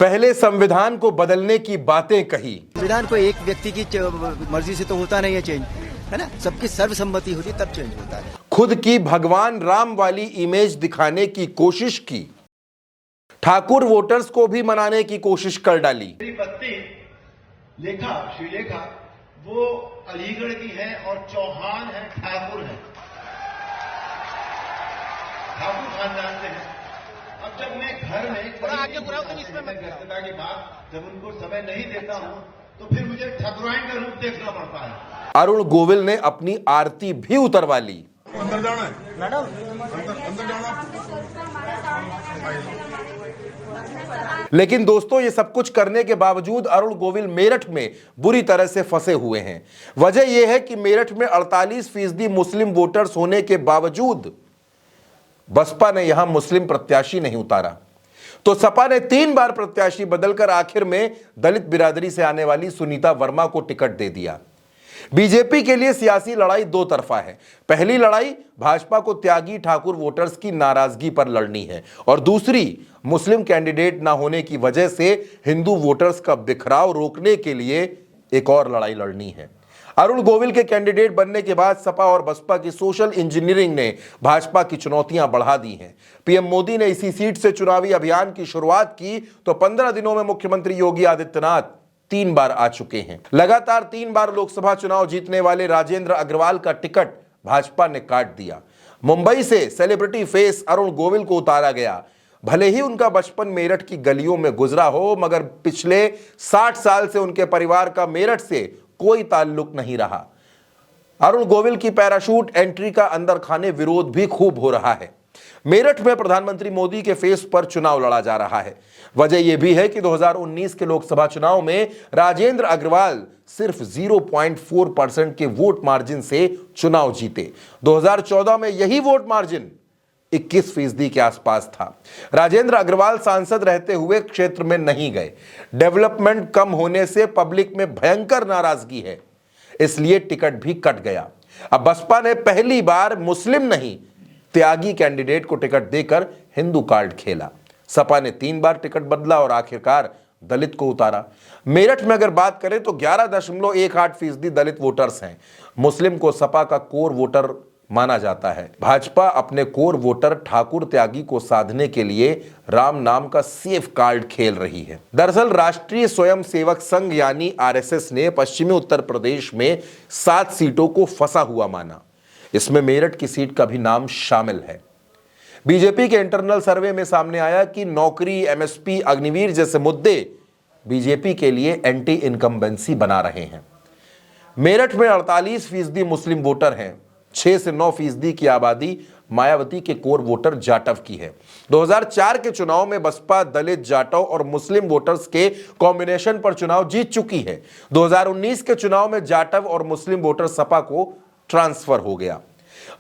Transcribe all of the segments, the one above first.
पहले संविधान को बदलने की बातें कही। संविधान को एक व्यक्ति की मर्जी से तो होता नहीं है चेंज, है ना, सबकी सर्वसम्मति होती तब चेंज होता है। खुद की भगवान राम वाली इमेज दिखाने की कोशिश की, ठाकुर वोटर्स को भी मनाने की कोशिश कर डाली। मेरी पत्नी लेखा श्रीलेखा वो अलीगढ़ की है और चौहान है, ठाकुर है, ठाकुर खानदान से है। अब जब मैं घर में व्यस्तता के बाद जब उनको समय नहीं देता हूं तो फिर मुझे ठाकुराइन का रूप देखना पड़ता है। अरुण गोविल ने अपनी आरती भी उतरवा ली। अंदर जाना है मैडम, अंदर जाना। लेकिन दोस्तों, ये सब कुछ करने के बावजूद अरुण गोविल मेरठ में बुरी तरह से फंसे हुए हैं। वजह यह है कि मेरठ में 48% मुस्लिम वोटर्स होने के बावजूद बसपा ने यहां मुस्लिम प्रत्याशी नहीं उतारा, तो सपा ने 3 बार प्रत्याशी बदलकर आखिर में दलित बिरादरी से आने वाली सुनीता वर्मा को टिकट दे दिया। बीजेपी के लिए सियासी लड़ाई दो तरफा है। पहली लड़ाई भाजपा को त्यागी ठाकुर वोटर्स की नाराजगी पर लड़नी है और दूसरी मुस्लिम कैंडिडेट ना होने की वजह से हिंदू वोटर्स का बिखराव रोकने के लिए एक और लड़ाई लड़नी है। अरुण गोविल के कैंडिडेट बनने के बाद सपा और बसपा की सोशल इंजीनियरिंग ने भाजपा की चुनौतियां बढ़ा दी हैं। पीएम मोदी ने इसी सीट से चुनावी अभियान की शुरुआत की तो 15 दिनों में मुख्यमंत्री योगी आदित्यनाथ 3 बार आ चुके हैं। लगातार 3 बार लोकसभा चुनाव जीतने वाले राजेंद्र अग्रवाल का टिकट भाजपा ने काट दिया। मुंबई से सेलिब्रिटी फेस अरुण गोविल को उतारा गया। भले ही उनका बचपन मेरठ की गलियों में गुजरा हो, मगर पिछले 60 साल से उनके परिवार का मेरठ से कोई ताल्लुक नहीं रहा। अरुण गोविल की पैराशूट एंट्री का अंदर खाने विरोध भी खूब हो रहा है। मेरठ में प्रधानमंत्री मोदी के फेस पर चुनाव लड़ा जा रहा है। वजह यह भी है कि 2019 के लोकसभा चुनाव में राजेंद्र अग्रवाल सिर्फ 0.4% के वोट मार्जिन से चुनाव जीते। 2014 में यही वोट मार्जिन 21% के आसपास था। राजेंद्र अग्रवाल सांसद रहते हुए क्षेत्र में नहीं गए। डेवलपमेंट कम होने से पब्लिक में भयंकर नाराजगी है, इसलिए टिकट भी कट गया। अब बसपा ने पहली बार मुस्लिम नहीं त्यागी कैंडिडेट को टिकट देकर हिंदू कार्ड खेला। सपा ने 3 बार टिकट बदला और आखिरकार दलित को उतारा। मेरठ में अगर बात करें तो 11.18% दलित वोटर्स हैं। मुस्लिम को सपा का कोर वोटर माना जाता है। भाजपा अपने कोर वोटर ठाकुर त्यागी को साधने के लिए राम नाम का सेफ कार्ड खेल रही है। दरअसल राष्ट्रीय स्वयंसेवक संघ यानी आरएसएस ने पश्चिमी उत्तर प्रदेश में 7 सीटों को फंसा हुआ माना। इसमें मेरठ की सीट का भी नाम शामिल है। बीजेपी के इंटरनल सर्वे में सामने आया कि नौकरी, एमएसपी, अग्निवीर जैसे मुद्दे बीजेपी के लिए एंटी इनकम्बेंसी बना रहे हैं। मेरठ में 48% मुस्लिम वोटर हैं। 6 से 9% की आबादी मायावती के कोर वोटर जाटव की है। 2004 के चुनाव में बसपा दलित, जाटव और मुस्लिम वोटर्स के कॉम्बिनेशन पर चुनाव जीत चुकी है। 2019 के चुनाव में जाटव और मुस्लिम वोटर सपा को ट्रांसफर हो गया।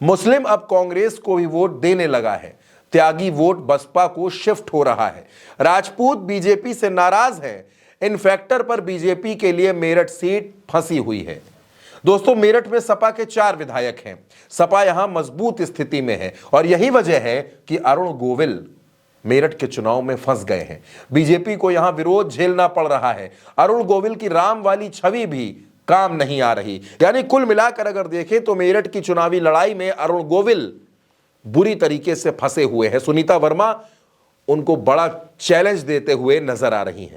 मुस्लिम अब कांग्रेस को भी वोट देने लगा है। त्यागी वोट बसपा को शिफ्ट हो रहा है। राजपूत बीजेपी से नाराज है। इन फैक्टर पर बीजेपी के लिए मेरठ सीट फंसी हुई है। दोस्तों, मेरठ में सपा के 4 विधायक हैं। सपा यहां मजबूत स्थिति में है और यही वजह है कि अरुण गोविल मेरठ के चुनाव में फंस गए हैं। बीजेपी को यहां विरोध झेलना पड़ रहा है। अरुण गोविल की राम वाली छवि भी काम नहीं आ रही। यानी कुल मिलाकर अगर देखें तो मेरठ की चुनावी लड़ाई में अरुण गोविल बुरी तरीके से फंसे हुए हैं। सुनीता वर्मा उनको बड़ा चैलेंज देते हुए नजर आ रही हैं।